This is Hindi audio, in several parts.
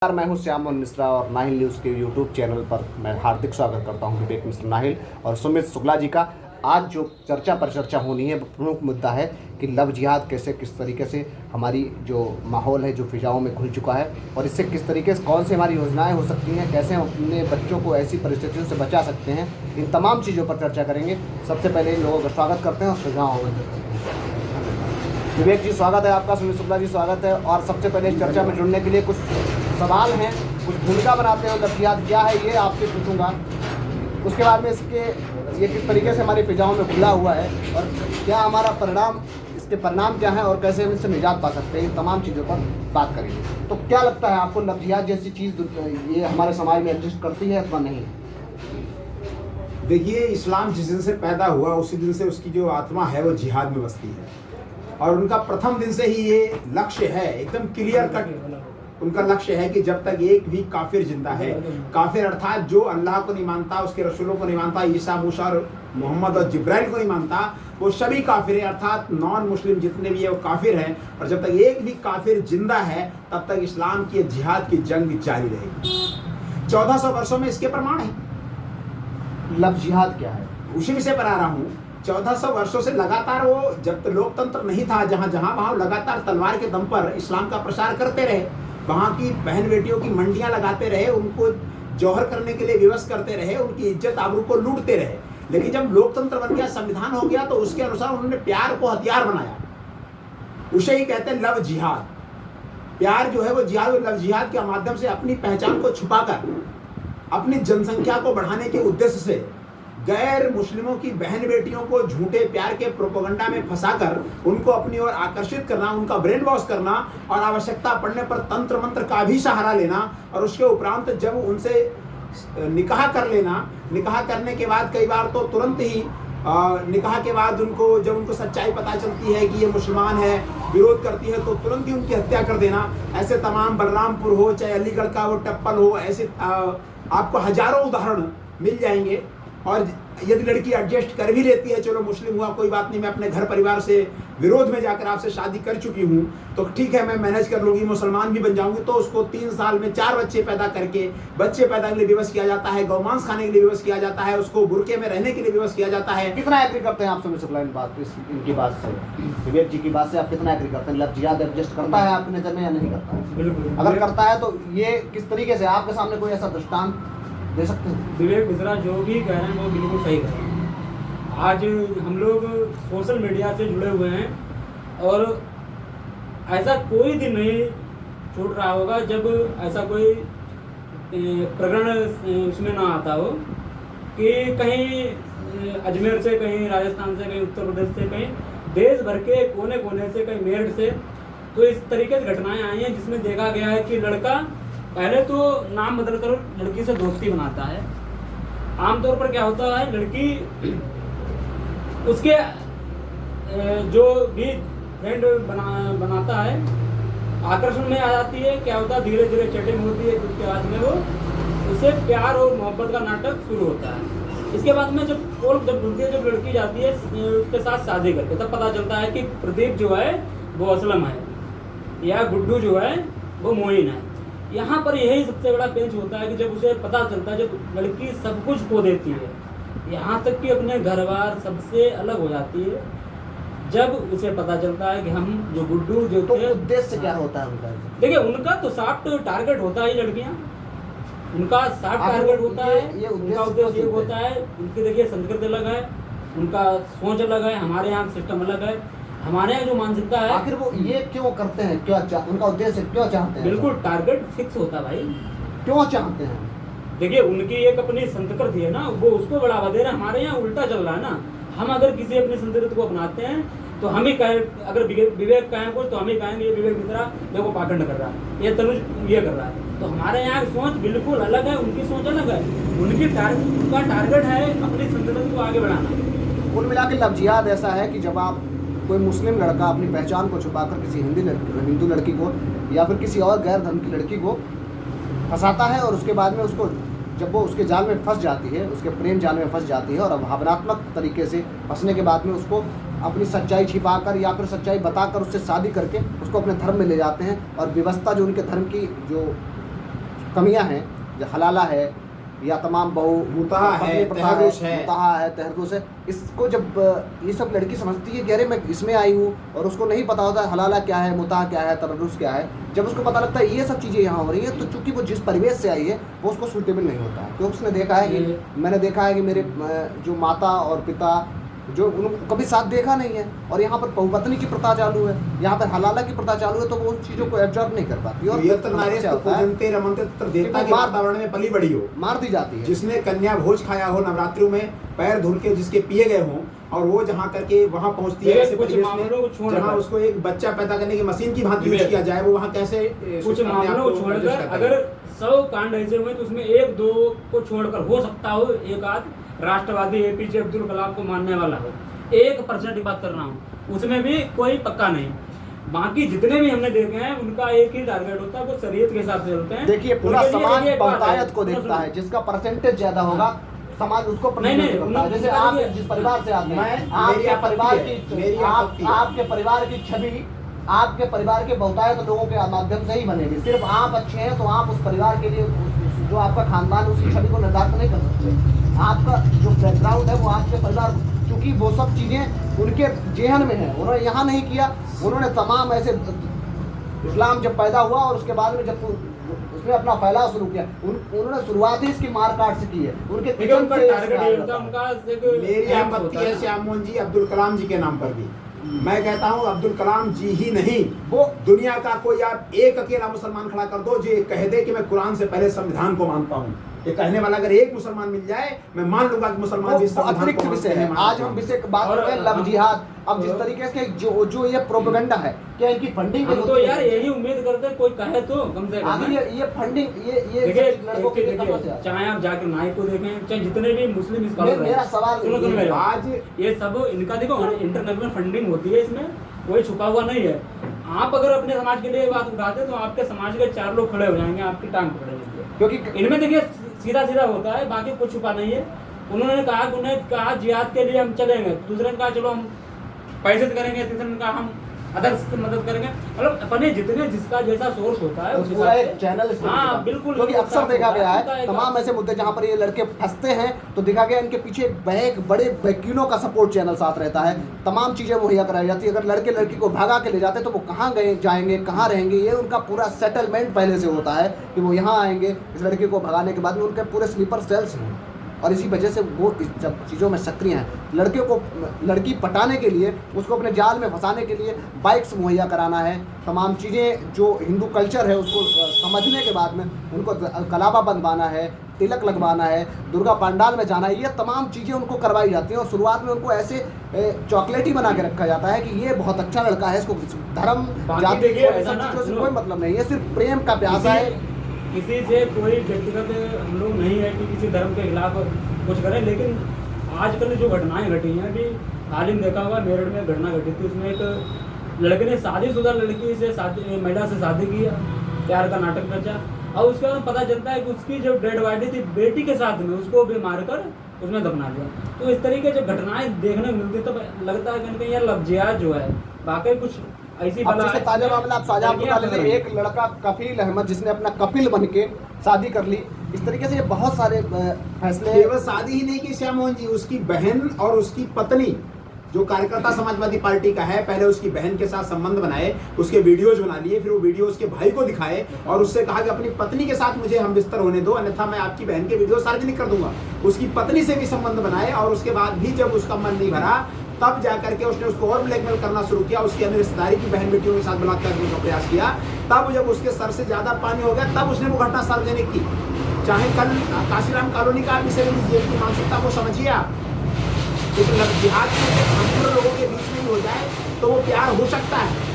मैं हूं श्यामन मिश्रा और नाहिल न्यूज़ के यूट्यूब चैनल पर मैं हार्दिक स्वागत करता हूं विवेक मिश्र नाहिल और सुमित शुक्ला जी का। आज जो चर्चा पर चर्चा होनी है प्रमुख मुद्दा है कि लव जिहाद कैसे किस तरीके से हमारी जो माहौल है जो फिजाओं में घुल चुका है और इससे किस तरीके से कौन सी हमारी योजनाएं हो सकती हैं, कैसे हम अपने बच्चों को ऐसी परिस्थितियों से बचा सकते हैं, इन तमाम चीज़ों पर चर्चा करेंगे। सबसे पहले इन लोगों का स्वागत करते हैं और सुझाव विवेक जी स्वागत है आपका, सुमित शुक्ला जी स्वागत है। और सबसे पहले इस चर्चा में जुड़ने के लिए कुछ सवाल हैं, कुछ भूमिका बनाते हो लव जिहाद क्या है ये आपसे पूछूंगा। उसके बाद में इसके ये किस तरीके से हमारी फिजाओं में खुला हुआ है और क्या हमारा परिणाम, इसके परिणाम क्या हैं और कैसे हम इससे निजात पा सकते हैं, इन तमाम चीज़ों पर बात करेंगे। तो क्या लगता है आपको लव जिहाद जैसी चीज़ ये हमारे समाज में एग्जिस्ट करती है अथवा नहीं? देखिए, इस्लाम जिस दिन से पैदा हुआ उसी दिन से उसकी जो आत्मा है वो जिहाद में बसती है और उनका प्रथम दिन से ही ये लक्ष्य है, एकदम क्लियर कट उनका लक्ष्य है कि जब तक एक भी काफिर जिंदा है, काफिर अर्थात जो अल्लाह को नहीं मानता, उसके रसूलों को नहीं मानता, ईसा मूसा और मोहम्मद और जिब्राइल को नहीं मानता, वो सभी काफिर है, अर्थात नॉन मुस्लिम जितने भी है वो काफिर हैं। और जब तक एक भी काफिर जिंदा है तब तक इस्लाम की जिहाद की जंग जारी रहेगी। 1400 वर्षों में इसके प्रमाण है। लव जिहाद क्या है उसी विषय पर आ रहा हूँ। 1400 वर्षों से लगातार वो, जब तक लोकतंत्र नहीं था, जहाँ वहाँ लगातार तलवार के दम पर इस्लाम का प्रसार करते रहे, वहाँ की बहन बेटियों की मंडियाँ लगाते रहे, उनको जौहर करने के लिए विवश करते रहे, उनकी इज्जत आबरू को लूटते रहे। लेकिन जब लोकतंत्र बन गया, संविधान हो गया, तो उसके अनुसार उन्होंने प्यार को हथियार बनाया। उसे ही कहते हैं लव जिहाद। प्यार जो है वो जिहाद और लव जिहाद के माध्यम से अपनी पहचान को छुपाकर अपनी जनसंख्या को बढ़ाने के उद्देश्य से गैर मुस्लिमों की बहन बेटियों को झूठे प्यार के प्रोपेगेंडा में फंसाकर उनको अपनी ओर आकर्षित करना, उनका ब्रेन वॉश करना और आवश्यकता पड़ने पर तंत्र मंत्र का भी सहारा लेना और उसके उपरांत जब उनसे निकाह कर लेना, निकाह करने के बाद कई बार तो तुरंत ही निकाह के बाद उनको जब उनको सच्चाई पता चलती है कि ये मुसलमान है, विरोध करती है, तो तुरंत ही उनकी हत्या कर देना। ऐसे तमाम बलरामपुर हो चाहे अलीगढ़ का वो टप्पल हो, ऐसे आपको हजारों उदाहरण मिल जाएंगे। और यदि लड़की एडजस्ट कर भी लेती है, चलो मुस्लिम हुआ कोई बात नहीं, मैं अपने घर परिवार से विरोध में जाकर आपसे शादी कर चुकी हूँ तो ठीक है, मैं मैनेज कर लूंगी, मुसलमान भी बन जाऊंगी, तो उसको 3 साल में 4 बच्चे पैदा करके बच्चे पैदा के लिए विवश किया जाता है, गौमांस खाने के लिए विवश किया जाता है, उसको बुरके में रहने के लिए विवश किया जाता है। कितना एग्री करते हैं आप सुमित शुक्ला इनकी बात से, विवेक जी की बात से आप कितना एग्री करते हैं? लव जिहाद एडजस्ट करता है आपकी नजर में या नहीं करता है? बिल्कुल। अगर करता है तो ये किस तरीके से, आपके सामने कोई ऐसा दृष्टांत दे सकते हैं? विवेक मिश्रा जो भी कह रहे हैं वो बिल्कुल सही कह रहे हैं। आज हम लोग सोशल मीडिया से जुड़े हुए हैं और ऐसा कोई दिन नहीं छूट रहा होगा जब ऐसा कोई प्रकरण उसमें ना आता हो कि कहीं अजमेर से, कहीं राजस्थान से, कहीं उत्तर प्रदेश से, कहीं देश भर के कोने कोने से, कहीं मेरठ से, तो इस तरीके से घटनाएं आई हैं जिसमें देखा गया है कि लड़का पहले तो नाम बदलकर लड़की से दोस्ती बनाता है। आमतौर पर क्या होता है, लड़की उसके जो भी फ्रेंड बनाता है आकर्षण में आ जाती है। क्या होता है, धीरे धीरे चैटिंग होती है, उसके बाद में वो उससे प्यार और मोहब्बत का नाटक शुरू होता है। इसके बाद में जब लड़की जाती है उसके साथ शादी करके, तब पता चलता है कि प्रदीप जो है वो असलम है या गुड्डू जो है वो मोइन है। यहाँ पर यही सबसे बड़ा पेंच होता है कि जब उसे पता चलता है, जब लड़की सब कुछ खो देती है, यहाँ तक कि अपने घर बार सबसे अलग हो जाती है, जब उसे पता चलता है कि हम जो गुड्डू जो तो उद्देश्य क्या होता है उनका? देखिए, उनका तो सॉफ्ट टारगेट होता है लड़कियाँ, उनका सॉफ्ट टारगेट होता है, उनका उद्देश्य ये होता है। उनकी देखिए संस्कृति अलग है, उनका सोच अलग है, हमारे यहाँ सिस्टम अलग है। हमारे यहाँ जो मानसिकता है, आखिर वो ये क्यों करते हैं, क्या उनका उद्देश्य क्यों चाहते हैं? बिल्कुल टारगेट फिक्स होता है भाई, क्यों चाहते हैं? देखिए उनकी एक अपनी संस्कृति है ना, वो उसको बढ़ावा दे रहे हैं। हमारे यहाँ उल्टा चल रहा है ना, हम अगर किसी अपनी संस्कृति को अपनाते हैं तो हम ही कहें, अगर विवेक कहें कुछ तो हम ही कहेंगे ये विवेक मिश्रा देखो पाखंड कर रहा है, ये तनुज ये कर रहा है। तो हमारे यहाँ की सोच बिल्कुल अलग है, उनकी सोच अलग है। उनका टारगेट है अपनी संस्कृति को आगे बढ़ाना। कुल मिला के लव जिहाद ऐसा है कि जब आप कोई मुस्लिम लड़का अपनी पहचान को छुपाकर किसी हिंदू लड़की को या फिर किसी और गैर धर्म की लड़की को फंसाता है और उसके बाद में उसको, जब वो उसके जाल में फंस जाती है, उसके प्रेम जाल में फंस जाती है और भावनात्मक तरीके से फंसने के बाद में उसको अपनी सच्चाई छिपाकर या फिर सच्चाई बताकर उससे शादी करके उसको अपने धर्म में ले जाते हैं और व्यवस्था जो उनके धर्म की जो कमियां हैं, जो हलाला है या तमाम बहु मुताहा है, पत्नी प्रथा तहर्रुश है। मुताहा है, तहर्रुश है, इसको जब ये सब लड़की समझती है कि अरे मैं इसमें आई हूँ और उसको नहीं पता होता है हलाला क्या है, मुताहा क्या है, तहर्रुश क्या है, जब उसको पता लगता है ये सब चीज़ें यहाँ हो रही है, तो चूंकि वो जिस परिवेश से आई है वो उसको सूटेबल नहीं होता है। क्योंकि उसने देखा है कि मैंने देखा है कि मेरे जो माता और पिता जो उनको कभी साथ देखा नहीं है, और यहाँ पर बहुपत्नी की प्रथा चालू है, यहाँ पर हलाला की प्रथा चालू है, तो वो उन चीज़ों को एब्जॉर्ब नहीं कर पाती और यत्र नारेस्तु होता है, पूजन्ते रमन्ते तत्र देवता के मार- वातावरण में पली बड़ी हो, मार दी जाती है। जिसने कन्या भोज खाया हो नवरात्रियों में, पैर धुल के जिसके पिए गए हों, और वो जहाँ करके वहाँ पहुँचती है ये ऐसे कुछ परिवेश मामलों को में छोड़ जहाँ कर। उसको एक बच्चा पैदा करने की मशीन की भांति यूज विवेक। किया जाए, वो वहाँ कैसे कुछ अपने आप मामलों को को छोड़कर adjust करता है। अगर 100 कांड ऐसे हुए तो उसमें 1-2 को छोड़कर हो सकता हो एक आध राष्ट्रवादी एपीजे अब्दुल कलाम को मानने वाला हो, 1% की बात कर रहा हूँ, उसमें भी कोई पक्का नहीं। बाकी जितने भी हमने देखे हैं उनका एक ही टारगेट होता है, वो शरीयत के हिसाब से चलते हैं। देखिए पूरा उनके लिए समाज देखिए एक बात बहुतायत को सुनो, देखता सुनो। है, जिसका परसेंटेज ज्यादा होगा समाज उसको नहीं, नहीं, प्रतिनिधित्व करता है। जैसे उनका आप देखिए, जिस परिवार से आते हैं, मेरी आपके आपत्ति परिवार है, की मेरी आपत्ति है। आपके परिवार की छवि आपके परिवार के बहुतायत लोगों के माध्यम से ही बनेगी। सिर्फ आप अच्छे हैं तो आप उस परिवार के लिए जो आपका खानदान उसकी छवि को निर्धारित नहीं कर सकते। आपका जो बैकग्राउंड है वो आपके परिवार, क्योंकि वो सब चीजें उनके जेहन में है, उन्होंने यहाँ नहीं किया। उन्होंने तमाम ऐसे इस्लाम जब पैदा हुआ और उसके बाद में जब उसने अपना फैलाव शुरू किया, उन्होंने शुरुआत ही इसकी मार काट से की है। उनके देखिए, किचन उनका से टारगेट ये होता है, उनका एक मेरी aim आपत्ति होता है श्याम मोहन जी अब्दुल कलाम जी के नाम पर भी। मैं कहता हूँ अब्दुल कलाम जी ही नहीं, वो दुनिया का कोई आप एक अकेला मुसलमान खड़ा कर दो जो ये कह दे कि मैं कुरान से पहले संविधान को मानता हूँ। ये कहने वाला अगर एक मुसलमान मिल जाए, मैं मान लूंगा कि मुसलमान भी वो संविधान अतिरिक्त को विषय मानते है। हैं। आज हम विषय की बात कर रहे हैं लव जिहाद। अब जिस तरीके से जो ये प्रोपेगेंडा है, क्या इनकी फंडिंग हम तो यार यही उम्मीद करते हैं कोई कहे तो कम से कम। आगे ये फंडिंग ये देखिए, लड़कों के लिए कहाँ से देखिए, आता है? चाहे आप जाकिर नाइक को देखें, चाहे जितने भी मुस्लिम स्कॉलर हैं, मेरा सवाल सुनो सुनो मेरे आज ये सब इनका देखो इंटरनेशनल फंडिंग होती है, इसमें कोई छुपा हुआ नहीं है। आप अगर अपने समाज के लिए ये बात उठाते तो आपके समाज के 4 लोग खड़े हो जाएंगे आपकी टांग पकड़ने। क्योंकि इनमें देखिए सीधा सीधा होता है, बाकी कुछ छुपा नहीं है। उन्होंने कहा कि उन्हें कहा जिहाद के लिए हम चलेंगे, दूसरे ने कहा चलो हम पैसे से करेंगे, तीसरे ने कहा हम अदर्स से मदद करेंगे। मतलब अपने जितने जिसका जैसा सोर्स होता है तो उस पूरा हिसाब एक से- चैनल इसमें हाँ दिखा। बिल्कुल, क्योंकि बिल्कुल अक्सर देखा गया उनका है एक तमाम ऐसे मुद्दे जहाँ पर ये लड़के फंसते हैं, तो देखा गया इनके पीछे एक बड़े वकीलों का सपोर्ट चैनल साथ रहता है। तमाम चीज़ें मुहैया कराई जाती है। अगर लड़के लड़की को भागा के ले जाते तो वो कहाँ गए जाएंगे, कहाँ रहेंगे, ये उनका पूरा सेटलमेंट पहले से होता है कि वो यहाँ आएंगे। इस लड़के को भगाने के बाद में उनके पूरे स्लीपर सेल्स हैं, और इसी वजह से वो इस सब चीज़ों में सक्रिय हैं। लड़के को लड़की पटाने के लिए, उसको अपने जाल में फंसाने के लिए बाइक्स मुहैया कराना है, तमाम चीज़ें जो हिंदू कल्चर है उसको समझने के बाद में उनको कलाबा बनवाना है, तिलक लगवाना है, दुर्गा पंडाल में जाना है, ये तमाम चीज़ें उनको करवाई जाती हैं। और शुरुआत में उनको ऐसे चॉकलेट ही बना के रखा जाता है कि ये बहुत अच्छा लड़का है, इसको धर्म बाकी जाति देखिए, सब ऐसा ना, चीज़ों से सुनो। कोई मतलब नहीं है, सिर्फ प्रेम का प्यासा है। किसी से कोई व्यक्तिगत हम लोग नहीं है कि किसी धर्म के खिलाफ कुछ करें, लेकिन आजकल जो घटनाएं घटी हैं, अभी हाल ही में देखा होगा मेरठ में घटना घटी थी, उसमें एक लड़के ने शादीशुदा लड़की से महिला से शादी की, प्यार का नाटक रचा, और उसके बाद पता चलता है कि उसकी जो डेड बॉडी थी बेटी के साथ में उसको भी मारकर उसमें दफना दिया। तो इस तरीके जो घटनाएं देखने को मिलती है, तब लगता है कि यार लव जिहाद जो है वाकई कुछ ऐसी अब जैसे ताजा मामला आप शाहजहांपुर का ले लें, लड़कियां एक लड़का कफील अहमद जिसने अपना कपिल बन के शादी कर ली। इस तरीके से ये बहुत सारे फैसले केवल शादी ही नहीं की श्याम मोहन जी, उसकी बहन और उसकी पत्नी जो कार्यकर्ता समाजवादी पार्टी का है, पहले उसकी बहन के साथ संबंध बनाए, उसके वीडियोज बना लिए, फिर वो वीडियो उसके भाई को दिखाए और उससे कहा कि अपनी पत्नी के साथ मुझे हम बिस्तर होने दो, अन्यथा मैं आपकी बहन के वीडियो सार्वजनिक कर दूंगा। उसकी पत्नी से भी संबंध बनाए, और उसके बाद भी जब उसका मन नहीं भरा तब जाकर के उसने उसको और ब्लैकमेल करना शुरू किया, उसकी अन्य रिश्तेदारी की बहन बेटियों के साथ बलात्कार करने का प्रयास किया। तब जब उसके सर से ज्यादा पानी हो गया तब उसने वो घटना सार्वजनिक की। चाहे कल काशीराम कॉलोनी का विषय लीजिए, की मानसिकता को समझिए आप, लेकिन जिहाद में लोगों के बीच में ही हो जाए तो वो प्यार हो सकता है।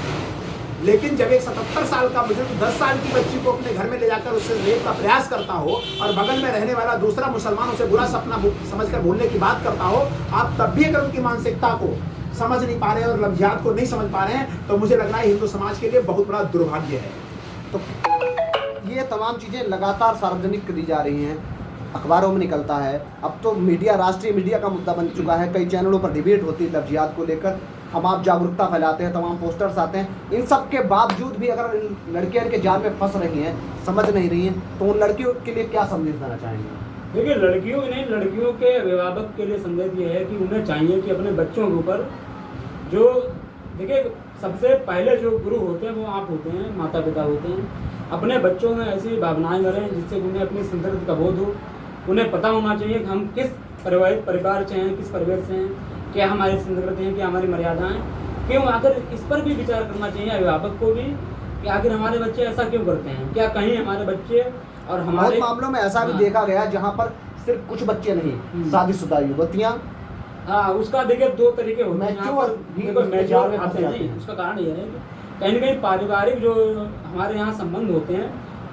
लेकिन जब एक 77 साल का बुजुर्ग 10 साल की बच्ची को अपने घर में ले जाकर उससे रेप का प्रयास करता हो, और बगल में रहने वाला दूसरा मुसलमान उसे बुरा सपना समझकर बोलने की बात करता हो, आप तब भी अगर उनकी मानसिकता को समझ नहीं पा रहे हैं और लव जिहाद को नहीं समझ पा रहे हैं, तो मुझे लग रहा है हिंदू समाज के लिए बहुत बड़ा दुर्भाग्य है। तो ये तमाम चीज़ें लगातार सार्वजनिक करी जा रही हैं, अखबारों में निकलता है। अब तो मीडिया, राष्ट्रीय मीडिया का मुद्दा बन चुका है, कई चैनलों पर डिबेट होती है लव जिहाद को लेकर। हम आप जागरूकता फैलाते हैं, तमाम पोस्टर्स आते हैं, इन सब के बावजूद भी अगर लड़कियां इनके जाल में फंस रही हैं, समझ नहीं रही हैं, तो उन लड़कियों के लिए क्या संदेश देना चाहेंगे? देखिए, लड़कियों नहीं, लड़कियों के अभिभावक के लिए संदेश ये है कि उन्हें चाहिए कि अपने बच्चों के ऊपर जो, देखिए, सबसे पहले जो गुरु होते हैं वो आप होते हैं, माता पिता होते हैं। अपने बच्चों में ऐसी भावनाएं करें जिससे उन्हें अपनी संस्कृति का बोध हो। उन्हें पता होना चाहिए कि हम किस परिवार से हैं, किस परिवेश से हैं, क्या हमारी संस्कृति है, क्या हमारी मर्यादाएं, क्यों। आखिर इस पर भी विचार करना चाहिए अभिभावक को भी कि आखिर हमारे बच्चे ऐसा क्यों करते हैं, क्या कहीं हमारे बच्चे और हमारे बहुत मामलों में ऐसा भी देखा गया जहाँ पर सिर्फ कुछ बच्चे नहीं, शादीशुदा युवतियाँ, हाँ, उसका देखिए दो तरीके होते हैं। मैच्योर भी देखो, उसके मैच्योर जाल में आते फंस हैं, जाते हैं। उसका कारण ये है कि कहीं ना कहीं पारिवारिक जो हमारे यहाँ संबंध होते हैं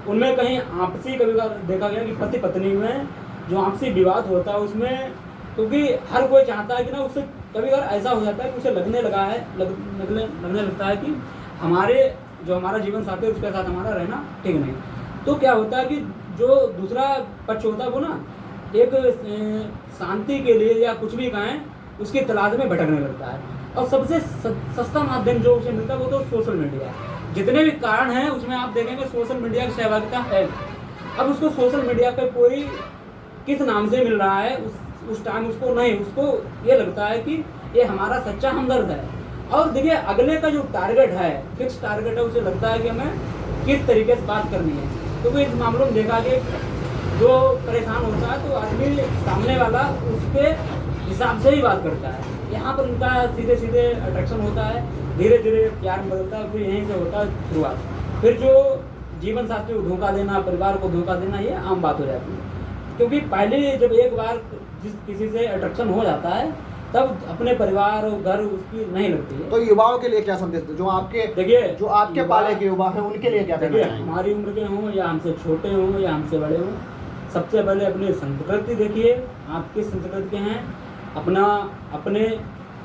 उनमें कहीं आपसी, कभी देखा गया कि पति पत्नी में जो आपसी विवाद होता है उसमें, क्योंकि हर कोई चाहता है कि ना, उससे कभी कभार ऐसा हो जाता है कि उसे लगने लगता है कि हमारा जीवन साथी है उसके साथ हमारा रहना ठीक नहीं। तो क्या होता है कि जो दूसरा पक्ष होता है वो ना एक शांति के लिए या कुछ भी कहें उसकी तलाश में भटकने लगता है, और सबसे सस्ता माध्यम जो उसे मिलता है वो तो सोशल मीडिया है। जितने भी कारण हैं उसमें आप देखेंगे सोशल मीडिया की सहभागिता है। अब उसको सोशल मीडिया पे कोई किस नाम से मिल रहा है, उस टाइम उसको ये लगता है कि ये हमारा सच्चा हमदर्द है। और देखिए, अगले का जो टारगेट है, फिक्स टारगेट है, उसे लगता है कि हमें किस तरीके से बात करनी है। तो इस मामलों में देखा कि जो परेशान होता है तो आदमी सामने वाला उसके हिसाब से ही बात करता है। यहाँ पर उनका सीधे सीधे अट्रैक्शन होता है, धीरे धीरे प्यार में बदलता है, फिर यहीं से होता है शुरुआत। फिर जो जीवन साथी को धोखा देना, परिवार को धोखा देना, ये आम बात हो जाती है। क्योंकि पहले जब एक बार किसी से अट्रैक्शन हो जाता है तब अपने परिवार और घर उसकी नहीं लगती है। तो युवाओं के लिए क्या संदेश दो, जो आपके पाले के युवा हैं उनके लिए क्या देना चाहेंगे? हमारी उम्र के हों या हमसे छोटे हों या हमसे बड़े हों, सबसे पहले अपनी संस्कृति देखिए, आप किस संस्कृति के हैं।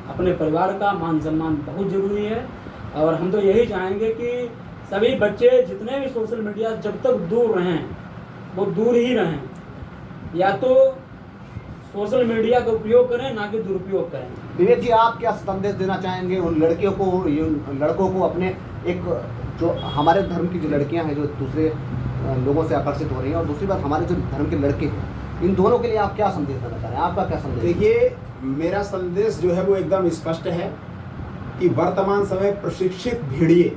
अपने परिवार का मान सम्मान बहुत ज़रूरी है। और हम तो यही चाहेंगे कि सभी बच्चे जितने भी सोशल मीडिया जब तक दूर रहें वो दूर ही रहें, या तो सोशल मीडिया का उपयोग करें ना कि दुरुपयोग करें। विवेक जी, आप क्या संदेश देना चाहेंगे उन लड़कियों को, लड़कों को, अपने एक जो हमारे धर्म की जो लड़कियां हैं जो दूसरे लोगों से आकर्षित हो रही हैं, और दूसरी बात हमारे जो धर्म के लड़के हैं, इन दोनों के लिए आप क्या संदेश देना चाह रहे हैं? आपका क्या संदेश? देखिए, मेरा संदेश जो है वो एकदम स्पष्ट है कि वर्तमान समय प्रशिक्षित भेड़िए,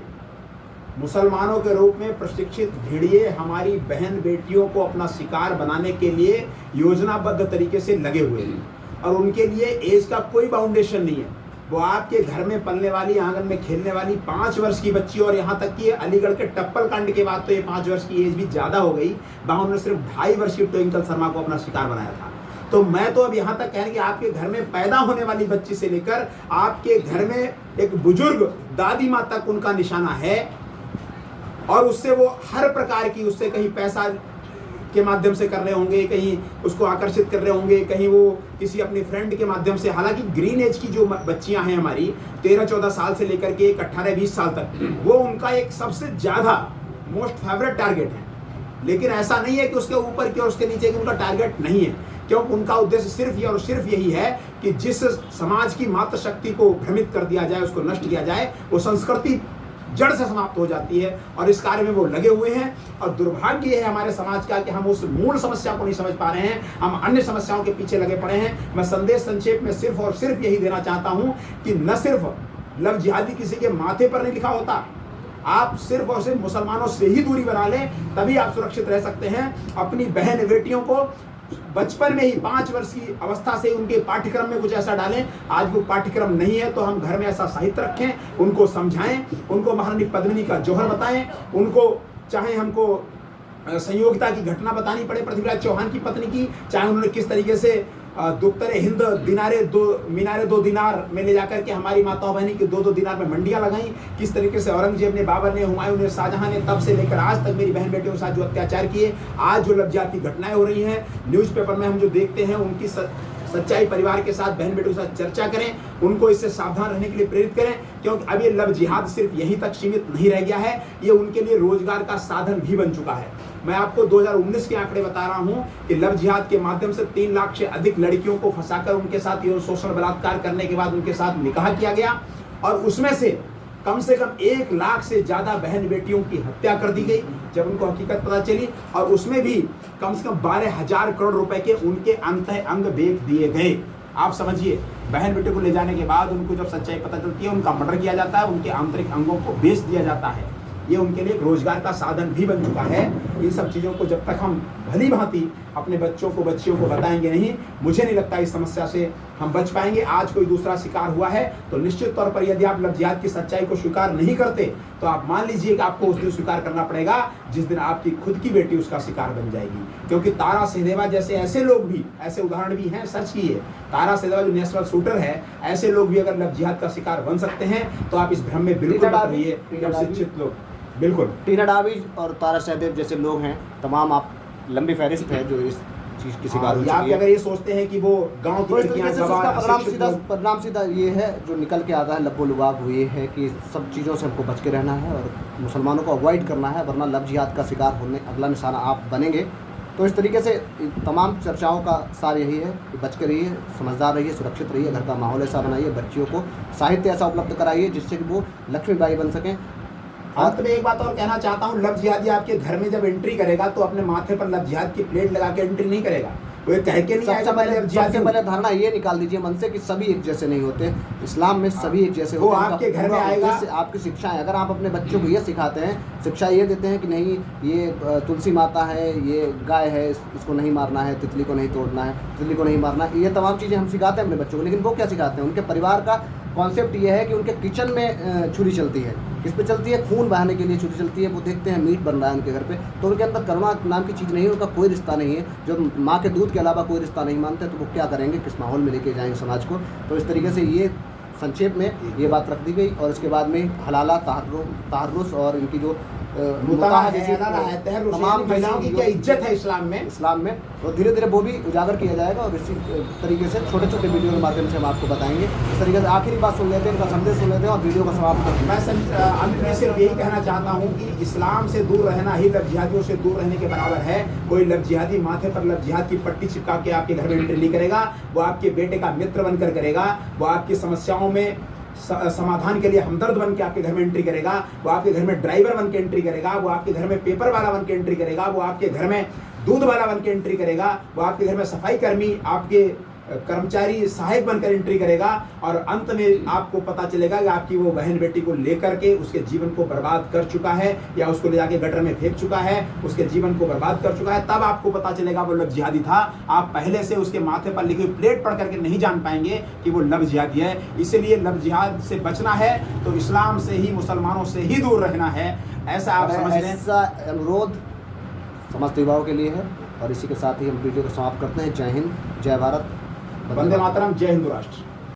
मुसलमानों के रूप में प्रशिक्षित भेड़िए हमारी बहन बेटियों को अपना शिकार बनाने के लिए योजनाबद्ध तरीके से लगे हुए हैं, और उनके लिए एज का कोई बाउंडेशन नहीं है। वो आपके घर में पलने वाली, आंगन में खेलने वाली 5 वर्ष की बच्ची, और यहाँ तक कि अलीगढ़ के टप्पल कांड के बाद तो ये 5 वर्ष की एज भी ज़्यादा हो गई, वहाँ उन्होंने सिर्फ 2.5 वर्ष की ट्विंकल शर्मा को अपना शिकार बनाया था। तो मैं तो अब यहाँ तक कहें कि आपके घर में पैदा होने वाली बच्ची से लेकर आपके घर में एक बुजुर्ग दादी माँ तक उनका निशाना है, और उससे वो हर प्रकार की, उससे कहीं पैसा के माध्यम से कर रहे होंगे, कहीं उसको आकर्षित कर रहे होंगे, कहीं वो किसी अपनी फ्रेंड के माध्यम से। हालांकि ग्रीन एज की जो बच्चियां हैं हमारी 13-14 साल से लेकर के 18-20 साल तक, वो उनका एक सबसे ज़्यादा मोस्ट फेवरेट टारगेट है। लेकिन ऐसा नहीं है कि उसके ऊपर के और उसके नीचे की उनका टारगेट नहीं है, क्योंकि उनका उद्देश्य सिर्फ और सिर्फ यही है कि जिस समाज की मातृशक्ति को भ्रमित कर दिया जाए, उसको नष्ट किया जाए, वो संस्कृति जड़ से समाप्त हो जाती है, और इस कार्य में वो लगे हुए हैं। और दुर्भाग्य है हमारे समाज का कि हम उस मूल समस्या को नहीं समझ पा रहे हैं, हम अन्य समस्याओं के पीछे लगे पड़े हैं। मैं संदेश संक्षेप में सिर्फ और सिर्फ यही देना चाहता हूं कि न सिर्फ लव जिहादी किसी के माथे पर नहीं लिखा होता, आप सिर्फ और सिर्फ मुसलमानों से ही दूरी बना लें, तभी आप सुरक्षित रह सकते हैं। अपनी बहन बेटियों को बचपन में ही 5 वर्ष की अवस्था से उनके पाठ्यक्रम में कुछ ऐसा डालें। आज वो पाठ्यक्रम नहीं है तो हम घर में ऐसा साहित्य रखें, उनको समझाएं, उनको महारानी पद्मिनी का जौहर बताएं, उनको चाहे हमको संयोगिता की घटना बतानी पड़े पृथ्वीराज चौहान की पत्नी की, चाहे उन्होंने किस तरीके से दुख्तरे हिंद मीनारे 2 दिनार में ले जाकर के हमारी माताओं बहनी की 2-2 दिनार में मंडियां लगाई, किस तरीके से औरंगजेब ने, बाबर ने, हुमायूं ने, शाहजहां ने तब से लेकर आज तक मेरी बहन बेटियों के साथ जो अत्याचार किए, आज जो लफ्जात की घटनाएं हो रही हैं न्यूज़पेपर में हम जो देखते हैं, उनकी सच्चाई परिवार के साथ, बहन बेटियों के साथ चर्चा करें, उनको इससे सावधान रहने के लिए प्रेरित करें। क्योंकि अब ये लव जिहाद सिर्फ यहीं तक सीमित नहीं रह गया है, ये उनके लिए रोजगार का साधन भी बन चुका है। मैं आपको 2019 के आंकड़े बता रहा हूं कि लव जिहाद के माध्यम से 3 लाख से अधिक लड़कियों को फंसाकर उनके साथ ये शोषण बलात्कार करने के बाद उनके साथ निकाह किया गया, और उसमें से कम 1 लाख से ज़्यादा बहन बेटियों की हत्या कर दी गई जब उनको हकीकत पता चली, और उसमें भी कम से कम 12,000 करोड़ रुपए के उनके अंतः अंग बेच दिए गए। आप समझिए, बहन बेटे को ले जाने के बाद उनको जब सच्चाई पता चलती है, उनका मर्डर किया जाता है, उनके आंतरिक अंगों को बेच दिया जाता है। ये उनके लिए एक रोजगार का साधन भी बन चुका है। इन सब चीज़ों को जब तक हम भली भांति अपने बच्चों को बच्चियों को बताएंगे नहीं, मुझे नहीं लगता इस समस्या से हम बच पाएंगे। आज कोई दूसरा शिकार हुआ है तो निश्चित तौर पर यदि आप लव जिहाद की सच्चाई को स्वीकार नहीं करते तो आप मान लीजिए कि आपको उस दिन स्वीकार करना पड़ेगा जिस दिन आपकी खुद की बेटी उसका शिकार बन जाएगी। क्योंकि तारा सिंहदेवा जैसे ऐसे लोग भी, ऐसे उदाहरण भी हैं, सर्च किए, तारा सिंहदेवा जो नेशनल शूटर है, ऐसे लोग भी अगर लव जिहाद का शिकार बन सकते हैं तो आप इस भ्रम में बिल्कुल मत रहिए। शिक्षित लोग बिल्कुल, टीना डावी और तारा सहदेव जैसे लोग हैं, तमाम आप लंबी फहरिस्त है जो इस चीज़ की शिकार हो या चुकी है। अगर ये सोचते हैं कि वो गांव की तो इस लड़कियां तरीके से उसका गवाह, परिणाम सीधा ये है जो निकल के आता है लब्बो लुबाब हुई है कि सब चीज़ों से हमको बच के रहना है और मुसलमानों को अवॉइड करना है, वरना लव जिहाद का शिकार होने अगला निशाना आप बनेंगे। तो इस तरीके से तमाम चर्चाओं का सार यही है कि बच के रहिए, समझदार रहिए, सुरक्षित रहिए, घर का माहौल ऐसा बनाइए, बच्चियों को साहित्य ऐसा उपलब्ध कराइए जिससे कि वो लक्ष्मीबाई बन सकें। अंत में एक बात और कहना चाहता हूँ, लव जिहादी आपके घर में जब एंट्री करेगा तो अपने माथे पर लव जिहाद की प्लेट लगा के एंट्री नहीं करेगा। वो ये कह के नहीं आएगा सबसे पहले धारणा ये निकाल दीजिए मन से कि सभी एक जैसे नहीं होते, इस्लाम में सभी एक जैसे वो होते हैं। आपके घर में आएगा, आपकी शिक्षाएं, अगर आप अपने बच्चों को ये सिखाते हैं, शिक्षा ये देते हैं कि नहीं ये तुलसी माता है, ये गाय है, इसको नहीं मारना है, तितली को नहीं तोड़ना है, तितली को नहीं मारना है, ये तमाम चीज़ें हम सिखाते हैं अपने बच्चों को, लेकिन वो क्या सिखाते हैं? उनके परिवार का कॉन्सेप्ट ये है कि उनके किचन में छुरी चलती है। किस पे चलती है? खून बहाने के लिए छुरी चलती है। वो देखते हैं मीट बन रहा है उनके घर पे, तो उनके अंदर करुणा नाम की चीज़ नहीं है, उनका कोई रिश्ता नहीं है। जब माँ के दूध के अलावा कोई रिश्ता नहीं मानते तो वो क्या करेंगे, किस माहौल में लेके जाएंगे समाज को। तो इस तरीके से ये संक्षेप में ये बात रख दी गई और इसके बाद में हलाला, तहर्रुस और इनकी जो तमाम महिलाओं की क्या इज्जत है इस्लाम में, तो धीरे धीरे वो भी उजागर किया जाएगा और इसी तरीके से छोटे छोटे वीडियो के माध्यम से हम आपको बताएंगे। इस तरीके से आखिरी बात सुन लेते हैं, इनका संदेश सुन लेते हैं और वीडियो का समाप्त करते हैं। मैं अंत में सिर्फ यही कहना चाहता हूँ कि इस्लाम से दूर रहना ही लव जिहादियों से दूर रहने के बराबर है। कोई लव जिहादी माथे पर लव जिहाद की पट्टी चिपका के आपके घर में एंट्री नहीं करेगा, वो आपके बेटे का मित्र बनकर करेगा, वो आपकी समस्याओं में समाधान के लिए हमदर्द बन के आपके घर में एंट्री करेगा, वो आपके घर में ड्राइवर बन के एंट्री करेगा, वो आपके घर में पेपर वाला बन के एंट्री करेगा, वो आपके घर में दूध वाला बन के एंट्री करेगा, वो आपके घर में सफाई कर्मी, आपके कर्मचारी, सहायक बनकर एंट्री करेगा और अंत में आपको पता चलेगा कि आपकी वो बहन बेटी को लेकर के उसके जीवन को बर्बाद कर चुका है या उसको ले जाके गटर में फेंक चुका है, उसके जीवन को बर्बाद कर चुका है। तब आपको पता चलेगा वो लव जिहादी था। आप पहले से उसके माथे पर लिखी हुई प्लेट पढ़ करके नहीं जान पाएंगे कि वो लव जिहादी है। इसलिए लव जिहाद से बचना है तो इस्लाम से ही, मुसलमानों से ही दूर रहना है, ऐसा आप समझ लें। ऐसा अनुरोध समस्त युवाओं के लिए है और इसी के साथ ही हम वीडियो को समाप्त करते हैं। जय हिंद, जय भारत, वंदे मातरम, जय हिंदू राष्ट्र।